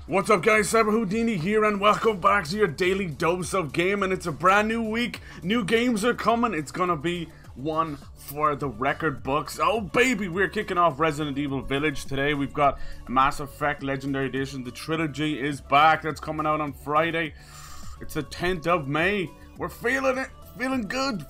What's up guys, CyberHoudini here and welcome back to your daily dose of game, and it's a brand new week. New games are coming. It's gonna be one for the record books. Oh baby, we're kicking off Resident Evil Village today. We've got Mass Effect Legendary Edition. The trilogy is back. That's coming out on Friday. It's the 10th of May. We're feeling it. Feeling good,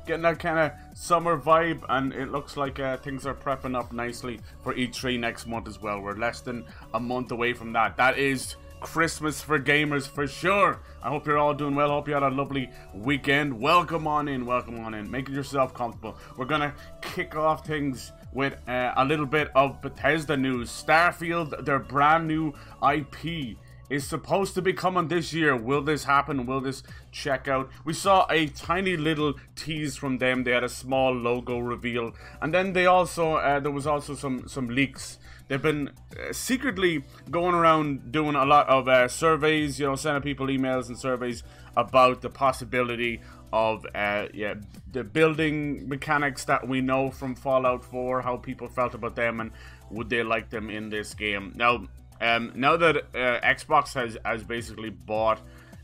getting that kind of summer vibe, and it looks like things are prepping up nicely for E3 next month as well. We're less than a month away from that. That is Christmas for gamers for sure. I hope you're all doing well. I hope you had a lovely weekend. Welcome on in, make yourself comfortable. We're gonna kick off things with a little bit of Bethesda news. Starfield, their brand new IP, is supposed to be coming this year. Will this happen? Will this check out? We saw a tiny little tease from them. They had a small logo reveal, and then they also there was also some leaks. They've been secretly going around doing a lot of surveys, you know, sending people emails and surveys about the possibility of the building mechanics that we know from Fallout 4, how people felt about them, and would they like them in this game. Now that Xbox has basically bought,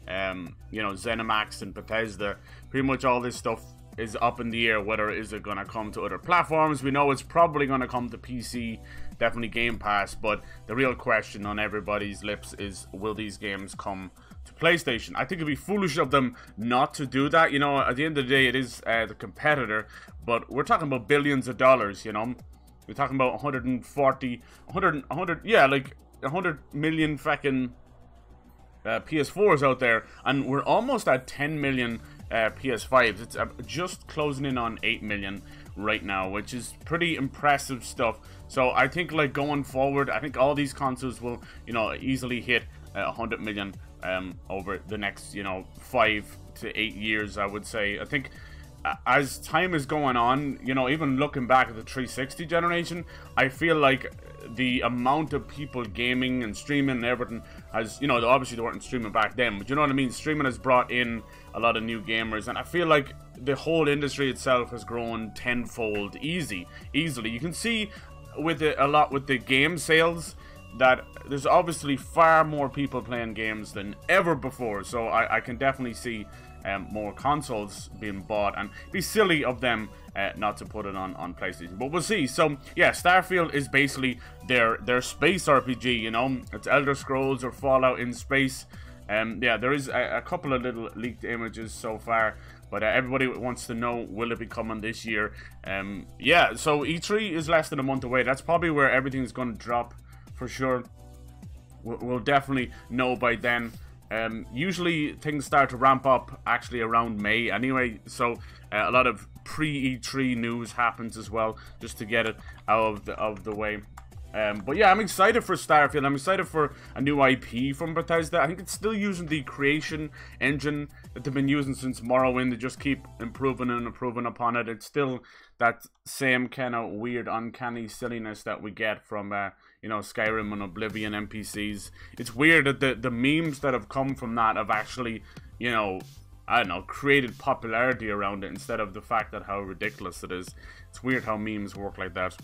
you know, ZeniMax and Bethesda, pretty much all this stuff is up in the air. Whether is it going to come to other platforms? We know it's probably going to come to PC, definitely Game Pass, but the real question on everybody's lips is, will these games come to PlayStation? I think it'd be foolish of them not to do that. You know, at the end of the day, it is the competitor, but we're talking about billions of dollars, you know. We're talking about 100, yeah, like 100 million fucking PS4s out there, and we're almost at 10 million PS5s. It's just closing in on 8 million right now, which is pretty impressive stuff. So I think, like, going forward, I think all these consoles will, you know, easily hit 100 million over the next, you know, 5 to 8 years, I would say. I think as time is going on, you know, even looking back at the 360 generation, I feel like the amount of people gaming and streaming and everything has, you know, obviously they weren't streaming back then, but you know what I mean? Streaming has brought in a lot of new gamers, and I feel like the whole industry itself has grown tenfold easily. You can see with it a lot with the game sales that there's obviously far more people playing games than ever before, so I can definitely see more consoles being bought, and it'd be silly of them not to put it on PlayStation, but we'll see. So yeah, Starfield is basically their space RPG, you know. It's Elder Scrolls or Fallout in space. Yeah, there is a couple of little leaked images so far, but everybody wants to know, will it be coming this year? Yeah, so E3 is less than a month away. That's probably where everything's going to drop for sure. We'll definitely know by then. Usually things start to ramp up actually around May anyway, so a lot of pre-E3 news happens as well, just to get it out of the way. But yeah, I'm excited for Starfield. I'm excited for a new IP from Bethesda. I think it's still using the creation engine that they've been using since Morrowind. They just keep improving and improving upon it. It's still that same kind of weird, uncanny silliness that we get from, you know, Skyrim and Oblivion NPCs. It's weird that the memes that have come from that have actually, you know, I don't know, created popularity around it instead of the fact that how ridiculous it is. It's weird how memes work like that.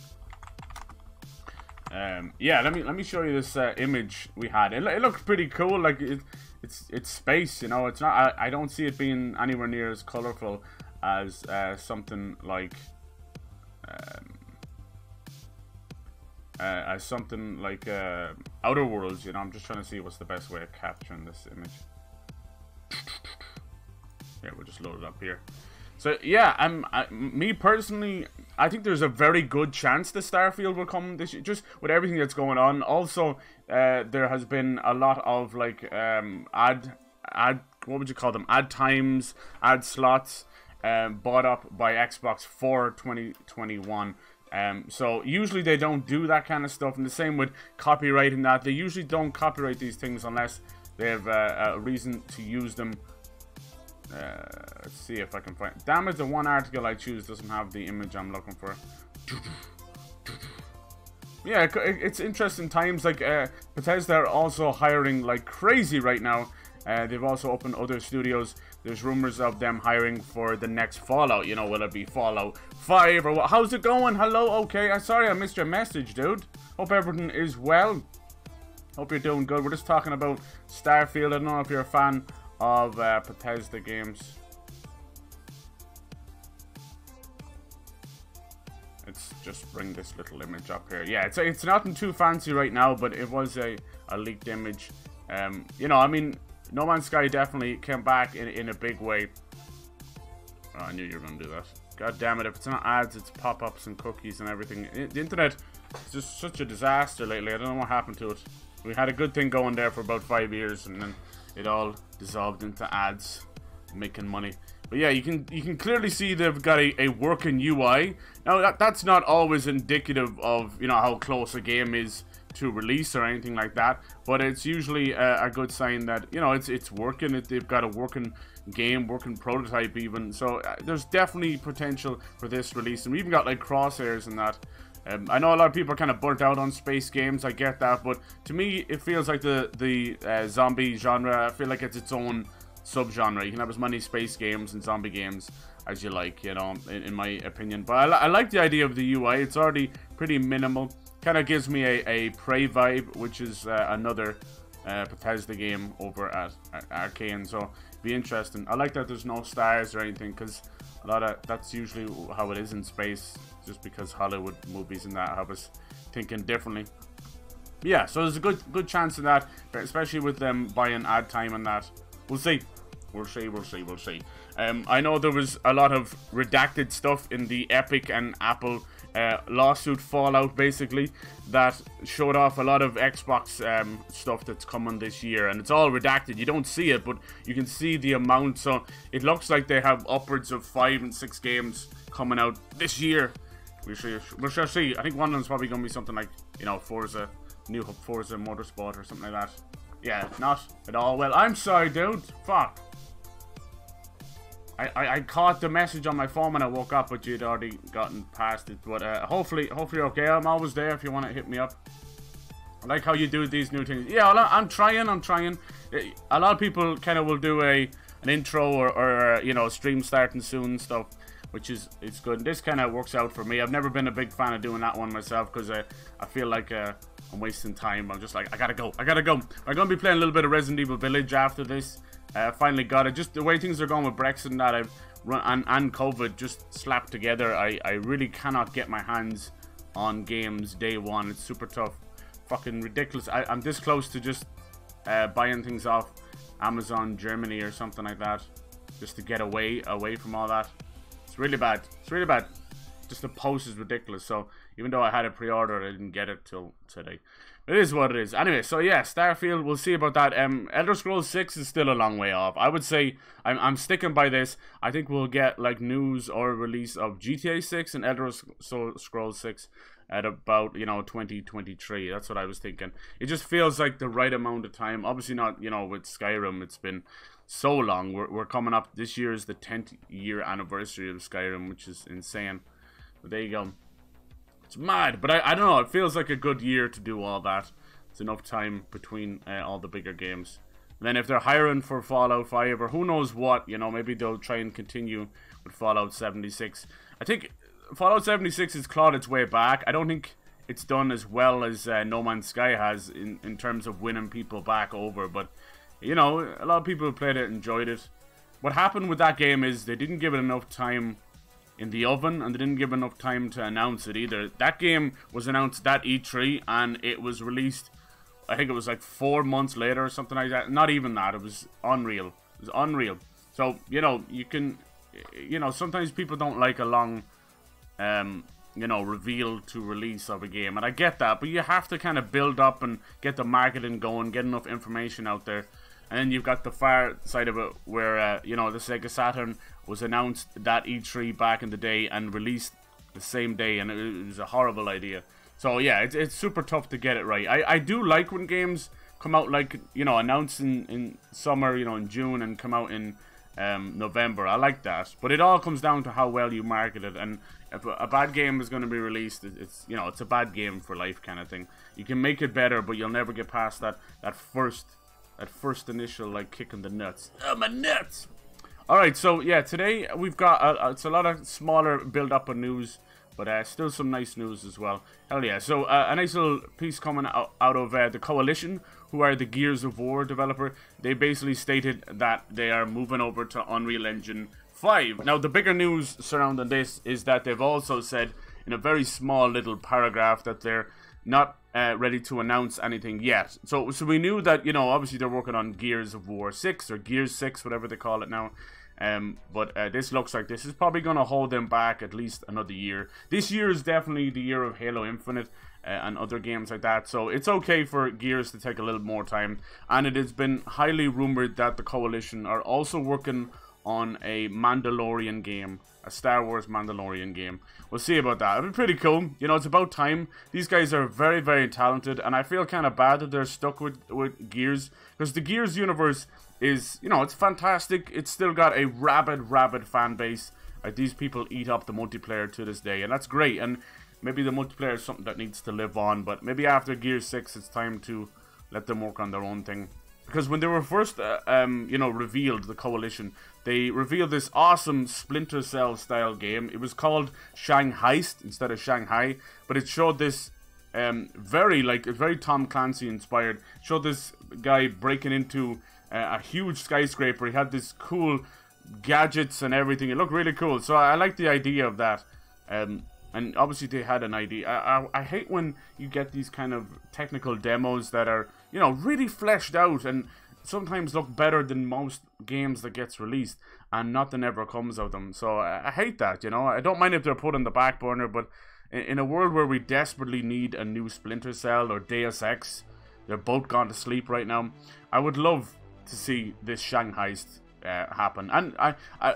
Yeah, let me show you this image we had. It looks pretty cool. Like it's space, you know. It's not. I don't see it being anywhere near as colorful as something like Outer Worlds. You know, I'm just trying to see what's the best way of capturing this image. Yeah, we'll just load it up here. So yeah, me personally, I think there's a very good chance that Starfield will come this year, just with everything that's going on. Also, there has been a lot of like what would you call them? Ad times, ad slots, bought up by Xbox for 2021. So usually they don't do that kind of stuff, and the same with copyrighting that. They usually don't copyright these things unless they have a reason to use them. Let's see if I can find. Damn it, the one article I choose doesn't have the image I'm looking for. Yeah, it's interesting times. Like Bethesda are also hiring like crazy right now. They've also opened other studios. There's rumors of them hiring for the next Fallout. You know, will it be Fallout 5 or what? How's it going? Hello, okay. Sorry I missed your message, dude. Hope everything is well. Hope you're doing good. We're just talking about Starfield. I don't know if you're a fan of Bethesda games. Let's just bring this little image up here. Yeah, it's nothing too fancy right now, but it was a leaked image. You know, I mean, No Man's Sky definitely came back in a big way. Oh, I knew you were going to do that. God damn it, if it's not ads, it's pop-ups and cookies and everything. The internet is just such a disaster lately. I don't know what happened to it. We had a good thing going there for about 5 years, and then it all dissolved into ads, making money. But yeah, you can clearly see they've got a working UI. Now, that's not always indicative of, you know, how close a game is to release or anything like that, but it's usually a good sign that, you know, it's working. They've got a working game, working prototype even, so there's definitely potential for this release. And we even got like crosshairs and that. I know a lot of people are kind of burnt out on space games, I get that, but to me it feels like the zombie genre, I feel like it's its own subgenre. You can have as many space games and zombie games as you like, you know, in my opinion. But I like the idea of the UI. It's already pretty minimal. Kind of gives me a Prey vibe, which is another Bethesda game over at Arcane, so be interesting. I like that there's no stars or anything, because a lot of that's usually how it is in space, just because Hollywood movies and that have us thinking differently. Yeah, so there's a good chance of that, especially with them buying ad time and that. We'll see. We'll see. I know there was a lot of redacted stuff in the Epic and Apple lawsuit fallout, basically, that showed off a lot of Xbox stuff that's coming this year, and it's all redacted. You don't see it, but you can see the amount. So it looks like they have upwards of 5 and 6 games coming out this year. We shall see. I think one of them's probably going to be something like, you know, Forza, new Forza Motorsport or something like that. Yeah, not at all. Well, I'm sorry, dude. Fuck. I caught the message on my phone when I woke up, but you'd already gotten past it. But hopefully you're okay. I'm always there if you want to hit me up. I like how you do these new things. Yeah, I'm trying. A lot of people kind of will do an intro or you know, stream starting soon stuff, which is good. This kind of works out for me. I've never been a big fan of doing that one myself, because I feel like I'm wasting time. I'm just like, I gotta go. I'm gonna be playing a little bit of Resident Evil Village after this. Finally got it. Just the way things are going with Brexit and that I've run and COVID just slapped together, I really cannot get my hands on games day one. It's super tough. Fucking ridiculous. I'm this close to just buying things off Amazon Germany or something like that, just to get away from all that. It's really bad. Just the post is ridiculous. So even though I had it pre-ordered, I didn't get it till today. It is what it is. Anyway, so yeah, Starfield, we'll see about that. Elder Scrolls 6 is still a long way off. I would say I'm sticking by this. I think we'll get like news or release of GTA 6 and Elder Scrolls 6 at about, you know, 2023. That's what I was thinking. It just feels like the right amount of time. Obviously not, you know, with Skyrim, it's been so long. We're coming up. This year is the 10th year anniversary of Skyrim, which is insane. But there you go. It's mad, but I don't know. It feels like a good year to do all that. It's enough time between all the bigger games. And then if they're hiring for Fallout 5 or who knows what, you know, maybe they'll try and continue with Fallout 76. I think Fallout 76 has clawed its way back. I don't think it's done as well as No Man's Sky has in terms of winning people back over. But, you know, a lot of people who played it enjoyed it. What happened with that game is they didn't give it enough time in the oven, and they didn't give enough time to announce it either. That game was announced at E3, and it was released, I think it was like 4 months later or something like that. Not even that. It was unreal. It was unreal. So, you know, you can, you know, sometimes people don't like a long, you know, reveal to release of a game, and I get that, but you have to kind of build up and get the marketing going, get enough information out there. And then you've got the far side of it where, you know, the Sega Saturn was announced that E3 back in the day and released the same day, and it was a horrible idea. So, yeah, it's super tough to get it right. I do like when games come out, like, you know, announced in summer, you know, in June, and come out in November. I like that. But it all comes down to how well you market it. And if a bad game is going to be released, it's, you know, it's a bad game for life kind of thing. You can make it better, but you'll never get past that first initial, like, kick in the nuts. Oh, my nuts! Alright, so, yeah, today we've got, it's a lot of smaller build-up of news But still some nice news as well. Hell yeah. So a nice little piece coming out of the Coalition, who are the Gears of War developer. They basically stated that they are moving over to Unreal Engine 5. Now, the bigger news surrounding this is that they've also said in a very small little paragraph that they're not ready to announce anything yet. So we knew that, you know, obviously they're working on Gears of War 6 or Gears 6, whatever they call it now. But this looks like this is probably going to hold them back at least another year. This year is definitely the year of Halo Infinite and other games like that. So it's okay for Gears to take a little more time. And it has been highly rumored that the Coalition are also working on a Mandalorian game. A Star Wars Mandalorian game. We'll see about that. It'll be pretty cool. You know, it's about time. These guys are very, very talented. And I feel kind of bad that they're stuck with Gears. Because the Gears universe is, you know, it's fantastic. It's still got a rabid fan base. Like, these people eat up the multiplayer to this day. And that's great. And maybe the multiplayer is something that needs to live on. But maybe after Gears 6, it's time to let them work on their own thing. Because when they were first, you know, revealed, the Coalition, they revealed this awesome Splinter Cell style game. It was called Heist instead of Shanghai, but it showed this very Tom Clancy inspired. It showed this guy breaking into a huge skyscraper. He had this cool gadgets and everything. It looked really cool. So I like the idea of that. And obviously they had an idea. I hate when you get these kind of technical demos that are, you know, really fleshed out and sometimes look better than most games that gets released and nothing ever comes of them. So I hate that, you know. I don't mind if they're put on the back burner, but in a world where we desperately need a new Splinter Cell or Deus Ex, they're both gone to sleep right now. I would love to see this Shanghai happen. And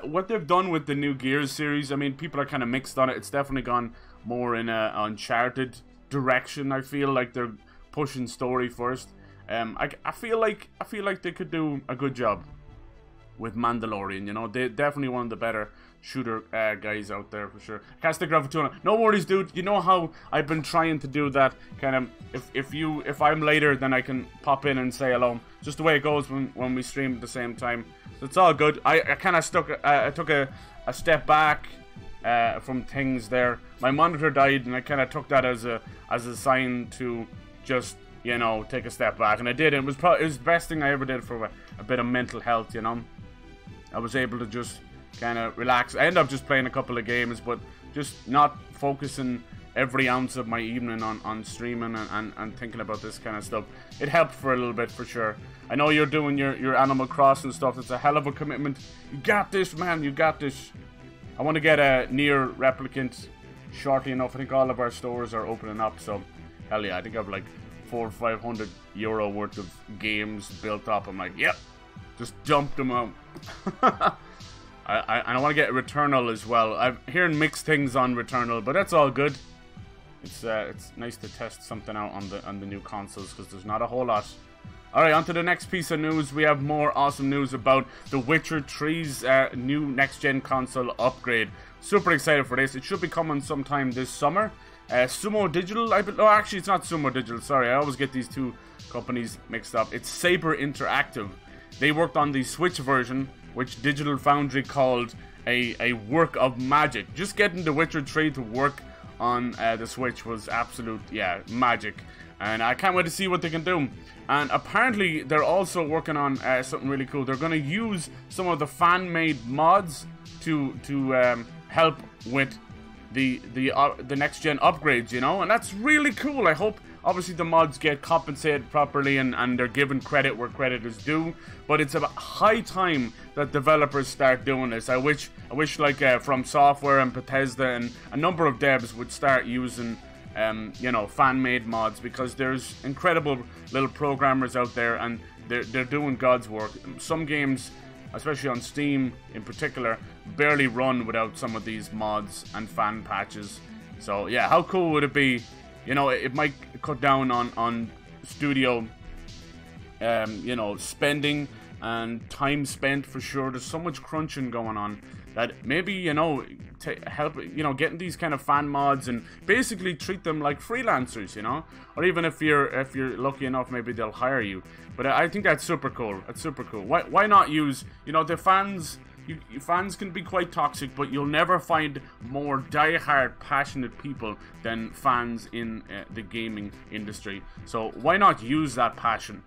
what they've done with the new Gears series, I mean, people are kind of mixed on it. It's definitely gone more in a Uncharted direction. I feel like they're pushing story first. I feel like they could do a good job with Mandalorian. You know, they're definitely one of the better shooter guys out there for sure. Can't stick around for too long. No worries, dude. You know how I've been trying to do that kind of. If I'm later, then I can pop in and say hello. Just the way it goes when we stream at the same time. So it's all good. I kind of I took a step back from things there. My monitor died, and I kind of took that as a sign to just, you know, take a step back, and I did. It was the best thing I ever did for a bit of mental health, you know. I was able to just kind of relax. I ended up just playing a couple of games, but just not focusing every ounce of my evening on streaming and thinking about this kind of stuff. It helped for a little bit, for sure. I know you're doing your Animal Crossing stuff. It's a hell of a commitment. You got this, man. You got this. I want to get a near replicant shortly enough. I think all of our stores are opening up, so hell yeah. I think I have like 400 or 500 euro worth of games built up. I'm like, yep, just dump them out. I want to get Returnal as well. I'm hearing mixed things on Returnal, but that's all good. It's nice to test something out on the new consoles, because there's not a whole lot. Alright, on to the next piece of news. We have more awesome news about The Witcher 3's new next-gen console upgrade. Super excited for this. It should be coming sometime this summer. Sumo Digital, oh, actually, it's not Sumo Digital. Sorry, I always get these two companies mixed up. It's Saber Interactive. They worked on the Switch version, which Digital Foundry called a work of magic. Just getting The Witcher 3 to work on the Switch was absolute, yeah, magic. And I can't wait to see what they can do. And apparently, they're also working on something really cool. They're going to use some of the fan-made mods to help with the next-gen upgrades, you know? And that's really cool. I hope, obviously, the mods get compensated properly and they're given credit where credit is due. But it's about high time that developers start doing this. I wish like From Software and Bethesda and a number of devs would start using you know, fan-made mods, because there's incredible little programmers out there and they're doing God's work. Some games, especially on Steam in particular, barely run without some of these mods and fan patches. So yeah, how cool would it be? You know, it might cut down on studio you know, spending and time spent, for sure. There's so much crunching going on that maybe, you know, help, you know, getting these kind of fan mods and basically treat them like freelancers, you know, or even if you're lucky enough, maybe they'll hire you. But I think that's super cool. That's super cool. Why not use, you know, the fans fans can be quite toxic, but you'll never find more die-hard, passionate people than fans in the gaming industry. So why not use that passion?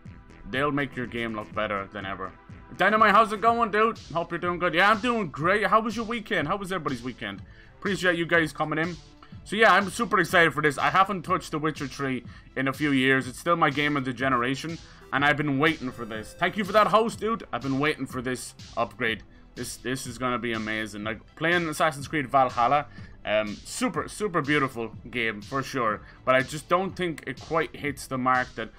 They'll make your game look better than ever. Dynamite, how's it going, dude? Hope you're doing good. Yeah, I'm doing great. How was your weekend? How was everybody's weekend? Appreciate you guys coming in. So yeah, I'm super excited for this. I haven't touched The Witcher 3 in a few years. It's still my game of the generation, and I've been waiting for this. Thank you for that host, dude. I've been waiting for this upgrade. This is gonna be amazing. Like, playing Assassin's Creed Valhalla, super beautiful game for sure. But I just don't think it quite hits the mark that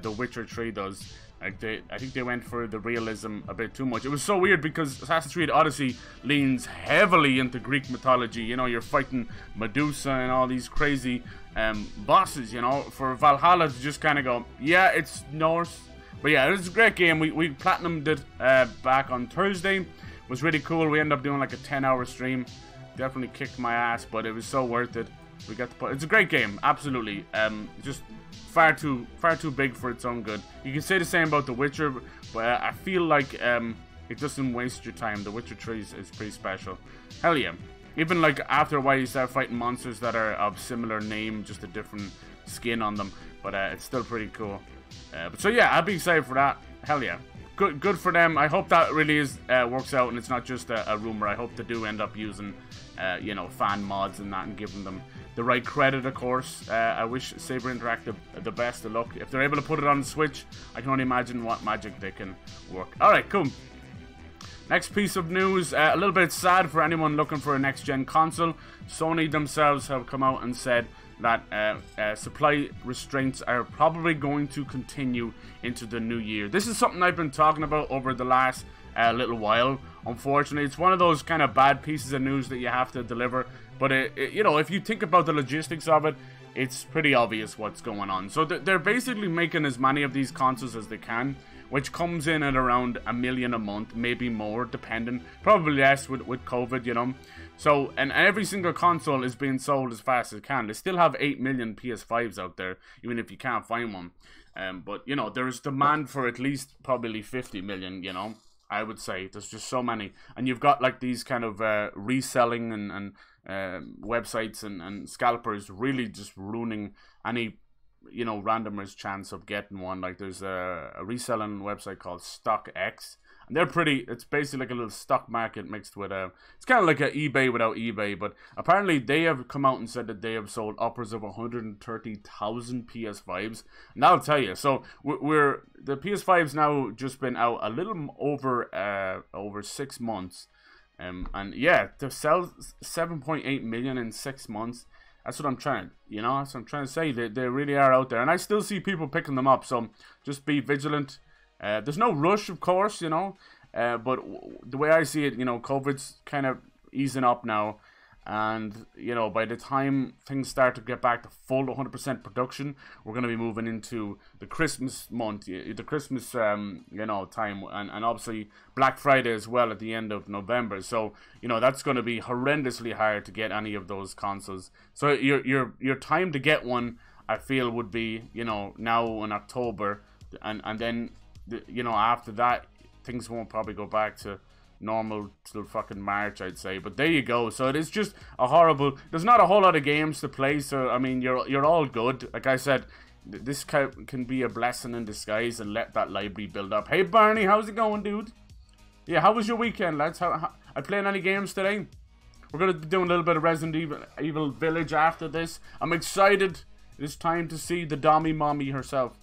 The Witcher 3 does. Like, I think they went for the realism a bit too much. It was so weird because Assassin's Creed Odyssey leans heavily into Greek mythology. You know, you're fighting Medusa and all these crazy bosses, you know. For Valhalla to just kind of go, yeah, it's Norse. But yeah, it was a great game. We platinumed it back on Thursday. It was really cool. We ended up doing like a 10-hour stream. Definitely kicked my ass, but it was so worth it. We got to put. It's a great game, absolutely. Just far too big for its own good. You can say the same about The Witcher, but I feel like it doesn't waste your time. The Witcher 3 is pretty special. Hell yeah. Even like after a while you start fighting monsters that are of similar name, just a different skin on them, but it's still pretty cool. But so yeah, I'll be excited for that. Hell yeah. Good for them. I hope that really works out and it's not just a rumor. I hope they do end up using you know, fan mods and that and giving them the right credit, of course. I wish Saber Interactive the best of luck. If they're able to put it on the Switch, I can only imagine what magic they can work. Alright, cool. Next piece of news, a little bit sad for anyone looking for a next-gen console. Sony themselves have come out and said that supply restraints are probably going to continue into the new year. This is something I've been talking about over the last little while. Unfortunately, it's one of those kind of bad pieces of news that you have to deliver. But, you know, if you think about the logistics of it, it's pretty obvious what's going on. So they're basically making as many of these consoles as they can, which comes in at around 1 million a month, maybe more, depending. Probably less with COVID, you know. So, and every single console is being sold as fast as it can. They still have 8 million PS5s out there, even if you can't find one. But, you know, there's demand for at least probably 50 million, you know. I would say there's just so many, and you've got like these kind of reselling and websites and scalpers really just ruining any, you know, randomer's chance of getting one. Like there's a reselling website called StockX, and they're pretty. It's basically like a little stock market mixed with it's kind of like an eBay without eBay. But apparently they have come out and said that they have sold upwards of 130,000 PS5s, and I'll tell you. So the PS5's now just been out a little over 6 months. And yeah, to sell 7.8 million in 6 months, that's what I'm trying, you know, that's what I'm trying to say. They really are out there, and I still see people picking them up, so just be vigilant. There's no rush, of course, you know, but the way I see it, you know, COVID's kind of easing up now, and, you know, by the time things start to get back to full 100% production, we're going to be moving into the Christmas month, the Christmas, you know, time, and obviously Black Friday as well at the end of November. So, you know, that's going to be horrendously hard to get any of those consoles. So your time to get one, I feel, would be, you know, now in October, and then, you know, after that, things won't probably go back to normal till fucking March, I'd say. But there you go. So it is just a horrible. There's not a whole lot of games to play, so I mean, you're all good. Like I said, this can be a blessing in disguise, and let that library build up. Hey Barney, how's it going, dude? Yeah, how was your weekend, lads? How I playing any games today? We're gonna be doing a little bit of Resident Evil Village after this. I'm excited. It's time to see the Dommy Mommy herself.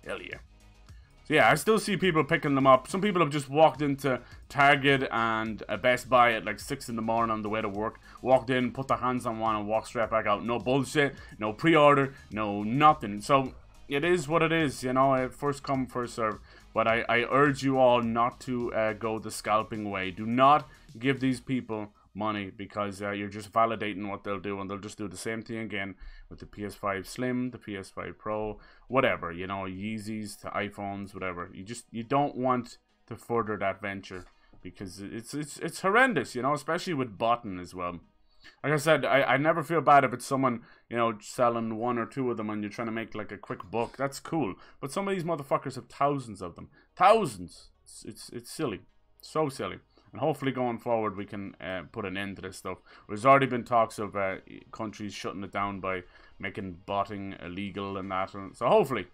Hell yeah. So yeah, I still see people picking them up. Some people have just walked into Target and Best Buy at like 6 in the morning on the way to work. Walked in, put their hands on one and walked straight back out. No bullshit, no pre-order, no nothing. So it is what it is, you know, first come, first serve. But I urge you all not to go the scalping way. Do not give these people money, because you're just validating what they'll do, and they'll just do the same thing again with the PS5 Slim, the PS5 Pro, whatever, you know, Yeezys to iPhones, whatever. You don't want to further that venture, because it's horrendous, you know, especially with botting as well. Like I said, I never feel bad if it's someone, you know, selling 1 or 2 of them and you're trying to make like a quick buck. That's cool. But some of these motherfuckers have thousands of them. Thousands. It's silly. So silly. And hopefully going forward we can put an end to this stuff. There's already been talks of countries shutting it down by making botting illegal and that. And so hopefully.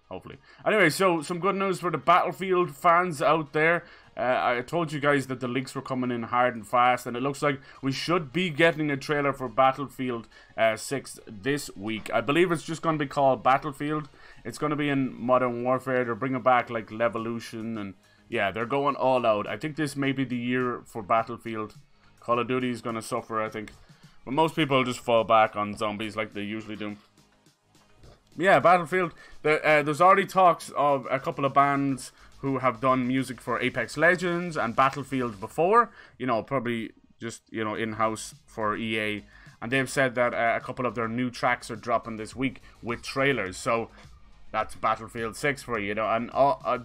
Anyway, so some good news for the Battlefield fans out there. I told you guys that the leaks were coming in hard and fast, and it looks like we should be getting a trailer for Battlefield 6 this week. I believe it's just going to be called Battlefield. It's going to be in Modern Warfare. They're bringing back like Levolution, and yeah, they're going all out. I think this may be the year for Battlefield. Call of Duty is going to suffer, I think. But most people just fall back on zombies like they usually do. Yeah, Battlefield. There's already talks of a couple of bands who have done music for Apex Legends and Battlefield before. You know, probably just, you know, in-house for EA. And they've said that a couple of their new tracks are dropping this week with trailers. So that's Battlefield 6 for you, know. And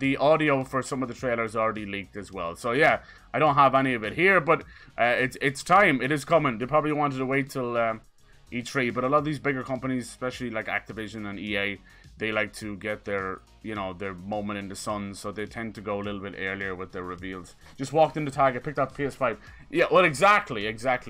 the audio for some of the trailers already leaked as well. So yeah, I don't have any of it here, but it's time. It is coming. They probably wanted to wait till E3, but a lot of these bigger companies, especially like Activision and EA, they like to get their, you know, their moment in the sun, so they tend to go a little bit earlier with their reveals. Just walked into Target, picked up PS5. Yeah, well, exactly,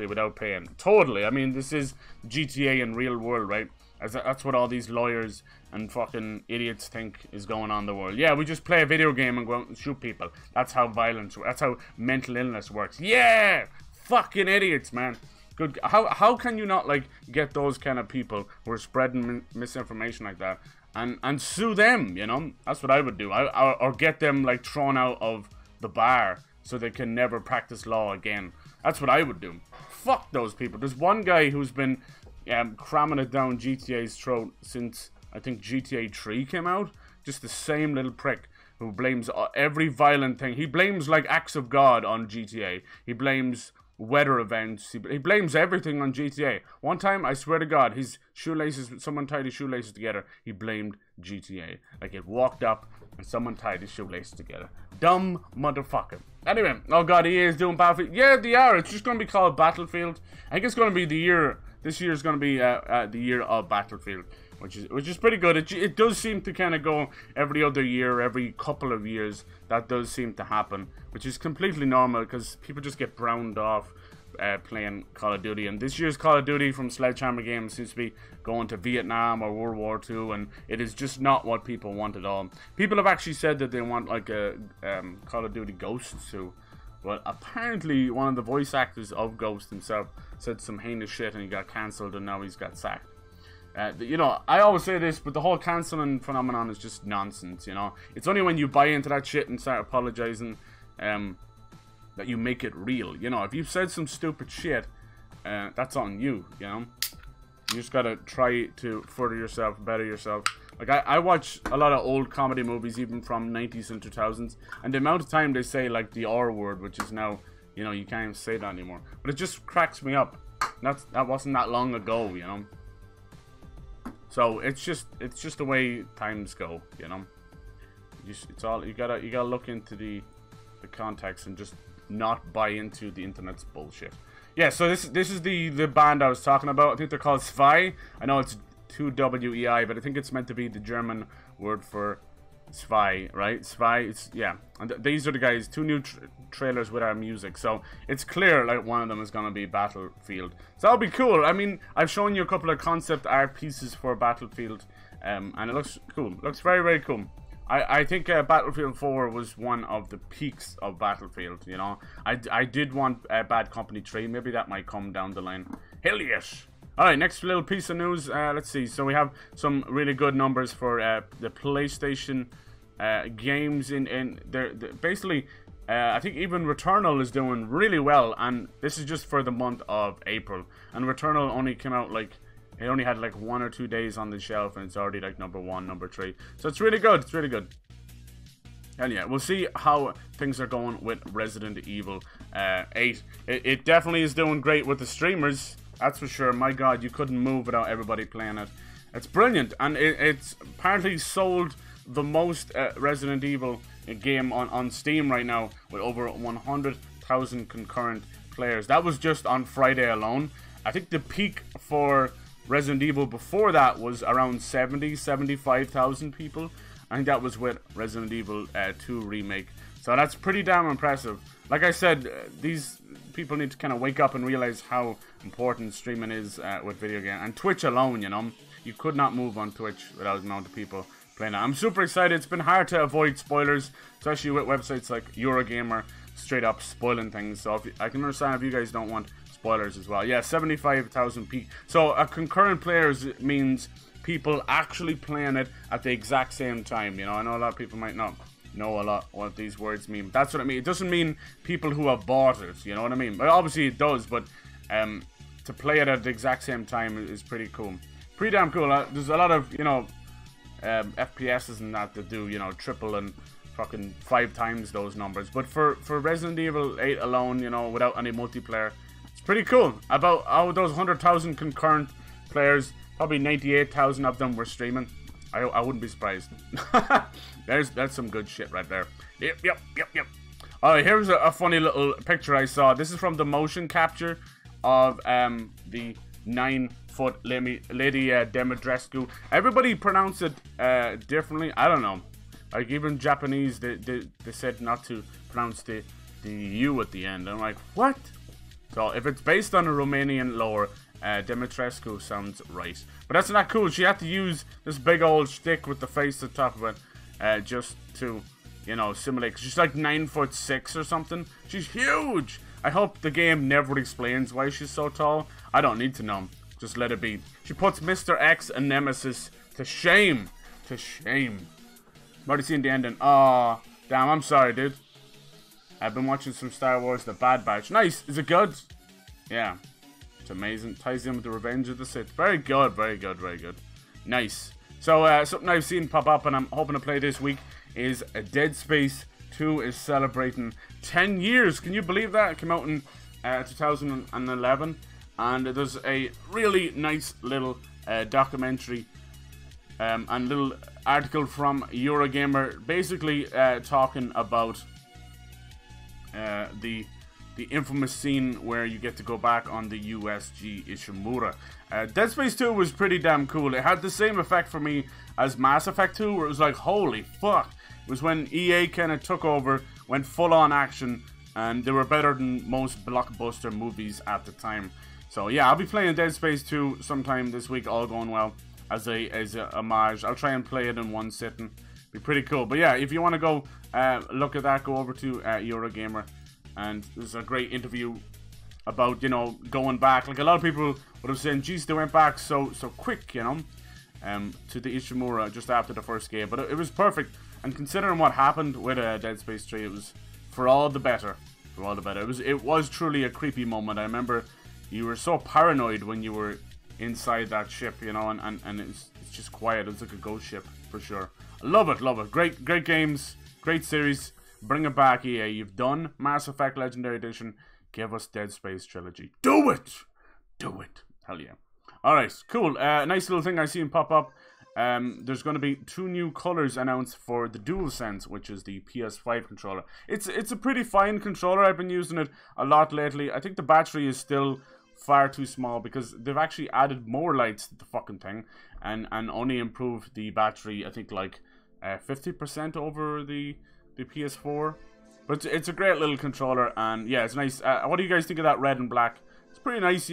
without paying. Totally. I mean, this is GTA in real world, right? That's what all these lawyers and fucking idiots think is going on in the world. Yeah, we just play a video game and go out and shoot people. That's how violence, that's how mental illness works. Yeah! Fucking idiots, man. Good. How can you not, like, get those kind of people who are spreading misinformation like that and sue them, you know? That's what I would do. Or get them, like, thrown out of the bar so they can never practice law again. That's what I would do. Fuck those people. There's one guy who's been cramming it down GTA's throat since, I think, GTA 3 came out. Just the same little prick who blames every violent thing. He blames, like, acts of God on GTA. He blames weather events. He blames everything on GTA. One time, I swear to God, his shoelaces, someone tied his shoelaces together. He blamed GTA. Like, it walked up and someone tied his shoelaces together. Dumb motherfucker. Anyway, oh God, EA is doing Battlefield. Yeah, they are. It's just going to be called Battlefield. I think it's going to be the year. This year is going to be the year of Battlefield, which is pretty good. It does seem to kind of go every other year, every couple of years. That does seem to happen, which is completely normal because people just get browned off playing Call of Duty. And this year's Call of Duty from Sledgehammer Games seems to be going to Vietnam or World War II, and it is just not what people want at all. People have actually said that they want like a Call of Duty Ghosts too. But apparently one of the voice actors of Ghost himself said some heinous shit and he got cancelled and now he's got sacked. You know, I always say this, but the whole cancelling phenomenon is just nonsense, you know. It's only when you buy into that shit and start apologizing that you make it real. You know, if you've said some stupid shit, that's on you, you know. You just gotta try to further yourself, better yourself. Like, I watch a lot of old comedy movies, even from 90s and 2000s, and the amount of time they say, like, the R word, which is now, you know, you can't even say that anymore. But it just cracks me up. That wasn't that long ago, you know. So it's just the way times go, you know. It's all you gotta look into the context and just not buy into the internet's bullshit. Yeah, so this is the band I was talking about. I think they're called Zwei. I know it's 2WEI, but I think it's meant to be the German word for Zwei, right? Zwei, it's, yeah. And these are the guys, two new trailers with our music. So it's clear, like, one of them is going to be Battlefield. So that'll be cool. I mean, I've shown you a couple of concept art pieces for Battlefield, and it looks cool. It looks very, very cool. I think Battlefield 4 was one of the peaks of Battlefield, you know. I did want Bad Company 3. Maybe that might come down the line. Hell yes! Alright, next little piece of news. Let's see. So we have some really good numbers for the PlayStation games. Basically, I think even Returnal is doing really well. And this is just for the month of April. And Returnal only came out, like, it only had like 1 or 2 days on the shelf, and it's already like number 1, number 3. So it's really good. It's really good. And yeah, we'll see how things are going with Resident Evil 8. It definitely is doing great with the streamers. That's for sure. My God, you couldn't move without everybody playing it. It's brilliant, and it's apparently sold the most Resident Evil game on Steam right now, with over 100,000 concurrent players. That was just on Friday alone. I think the peak for Resident Evil before that was around 75,000 people. I think that was with Resident Evil 2 Remake. So that's pretty damn impressive. Like I said, these people need to kind of wake up and realize how important streaming is with video games. And Twitch alone, you know. You could not move on Twitch without the amount of people playing it. I'm super excited. It's been hard to avoid spoilers, especially with websites like Eurogamer straight up spoiling things. So I can understand if you guys don't want spoilers as well. Yeah, 75,000 peak. So a concurrent players means people actually playing it at the exact same time. You know, I know a lot of people might not know a lot what these words mean. That's what I mean. It doesn't mean people who have bought it. You know what I mean? But obviously it does. But to play it at the exact same time is pretty cool. Pretty damn cool. There's a lot of, you know, FPSs and that do, you know, triple and fucking 5 times those numbers. But for Resident Evil 8 alone, you know, without any multiplayer, it's pretty cool. About out of those 100,000 concurrent players, probably 98,000 of them were streaming. I wouldn't be surprised. That's some good shit right there. Yep. Alright, here's a funny little picture I saw. This is from the motion capture of the 9-foot Lady Dimitrescu. Everybody pronounced it differently. I don't know. Like even Japanese, they said not to pronounce the U at the end. I'm like, what? So if it's based on a Romanian lore, Dimitrescu sounds right. But that's not cool. She had to use this big old stick with the face at the top of it just to, you know, simulate. 'Cause she's like 9'6" or something. She's huge. I hope the game never explains why she's so tall. I don't need to know. Just let it be. She puts Mr. X and Nemesis to shame. To shame. I've already seen the ending. Aw, damn, I'm sorry, dude. I've been watching some Star Wars The Bad Batch. Nice. Is it good? Yeah. It's amazing. Ties in with the Revenge of the Sith. Very good, very good, very good. Nice. So, something I've seen pop up and I'm hoping to play this week is Dead Space 2 is celebrating 10 years. Can you believe that? It came out in 2011. And there's a really nice little documentary and little article from Eurogamer basically talking about the infamous scene where you get to go back on the USG Ishimura. Dead Space 2 was pretty damn cool. It had the same effect for me as Mass Effect 2, where it was like, holy fuck. It was when EA kind of took over, went full on action, and they were better than most blockbuster movies at the time. So yeah, I'll be playing Dead Space 2 sometime this week, all going well, as a homage. I'll try and play it in one sitting. Be pretty cool. But yeah, if you want to go look at that, go over to Eurogamer. And there's a great interview about, you know, going back. Like a lot of people would have said, geez, they went back so quick, you know, to the Ishimura just after the first game. But it was perfect. And considering what happened with Dead Space 3, it was for all the better. For all the better. It was truly a creepy moment. I remember you were so paranoid when you were inside that ship, you know, and it's just quiet. It's like a ghost ship for sure. I love it, love it. Great games, great series. Bring it back, EA. You've done Mass Effect Legendary Edition. Give us Dead Space Trilogy. Do it! Do it. Hell yeah. Alright, cool. Nice little thing I seen pop up. There's going to be 2 new colors announced for the DualSense, which is the PS5 controller. It's a pretty fine controller. I've been using it a lot lately. I think the battery is still far too small because they've actually added more lights to the fucking thing and only improved the battery, I think, like 50% over the PS4. But it's a great little controller, and yeah, it's nice. What do you guys think of that red and black? It's pretty nice.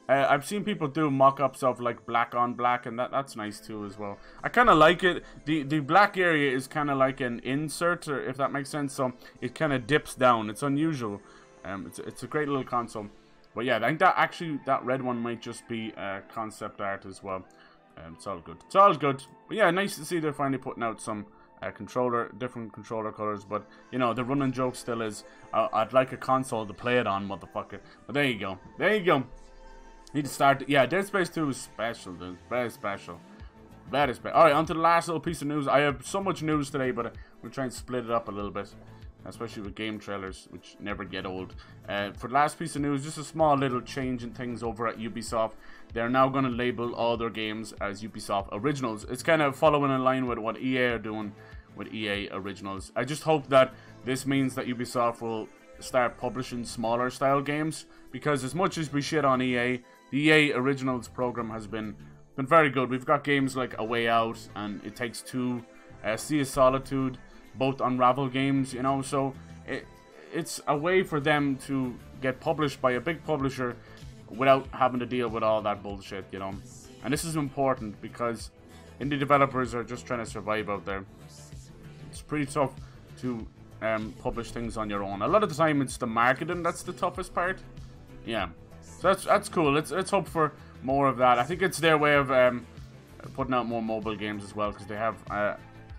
I've seen people do mock-ups of like black on black, and that's nice too as well. I kind of like it. The black area is kind of like an insert, or if that makes sense. So it kind of dips down. It's unusual. It's a great little console. But yeah, I think that red one might just be concept art as well. It's all good. It's all good. But yeah, nice to see they're finally putting out some different controller colors. But you know, the running joke still is, I'd like a console to play it on, motherfucker. But there you go. There you go. Need to start. Yeah, Dead Space 2 is special, dude. Very special. Very special. Alright, on to the last little piece of news. I have so much news today, but we'll try and split it up a little bit. Especially with game trailers, which never get old. For the last piece of news, just a small little change in things over at Ubisoft. They're now going to label all their games as Ubisoft Originals. It's kind of following in line with what EA are doing with EA Originals. I just hope that this means that Ubisoft will start publishing smaller style games. Because as much as we shit on EA, the EA Originals program has been very good. We've got games like A Way Out and It Takes Two, Sea of Solitude. both Unravel games, you know, so it's a way for them to get published by a big publisher without having to deal with all that bullshit, you know. And this is important because indie developers are just trying to survive out there. It's pretty tough to publish things on your own. A lot of the time it's the marketing that's the toughest part. Yeah, so that's cool. Let's hope for more of that. I think it's their way of putting out more mobile games as well, because they have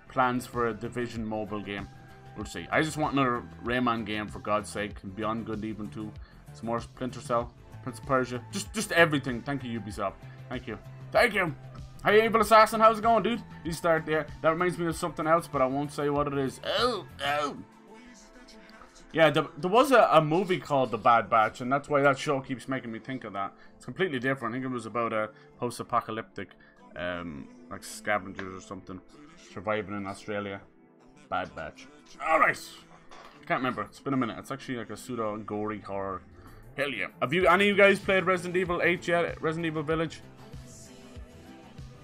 plans for a Division mobile game. We'll see. I just want another Rayman game, for God's sake, and Beyond Good Even 2. Some more Splinter Cell, Prince of Persia, just everything. Thank you, Ubisoft. Thank you. Thank you. Hey, Evil Assassin, how's it going, dude? You start there. That reminds me of something else, but I won't say what it is. Oh. Yeah, there was a movie called The Bad Batch, and that's why that show keeps making me think of that. It's completely different. I think it was about a post-apocalyptic, like scavengers or something, surviving in Australia. Bad Batch. Alright. I can't remember. It's been a minute. It's actually like a pseudo-gory horror. Hell yeah. Have you, any of you guys played Resident Evil 8 yet? Resident Evil Village?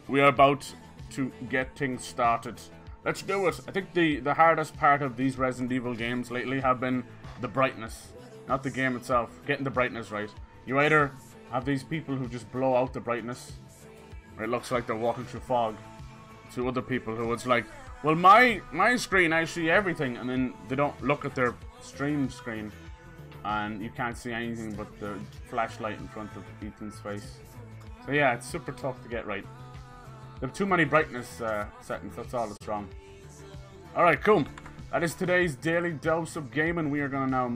We are about to get things started. Let's do it. I think the hardest part of these Resident Evil games lately have been the brightness. Not the game itself. Getting the brightness right. You either have these people who just blow out the brightness, or it looks like they're walking through fog, to other people who it's like, well, my screen, I see everything, and then they don't look at their stream screen, and you can't see anything but the flashlight in front of Ethan's face. So yeah, it's super tough to get right. They have too many brightness settings, that's all that's wrong. Alright, cool. That is today's daily dose of gaming. We are going to now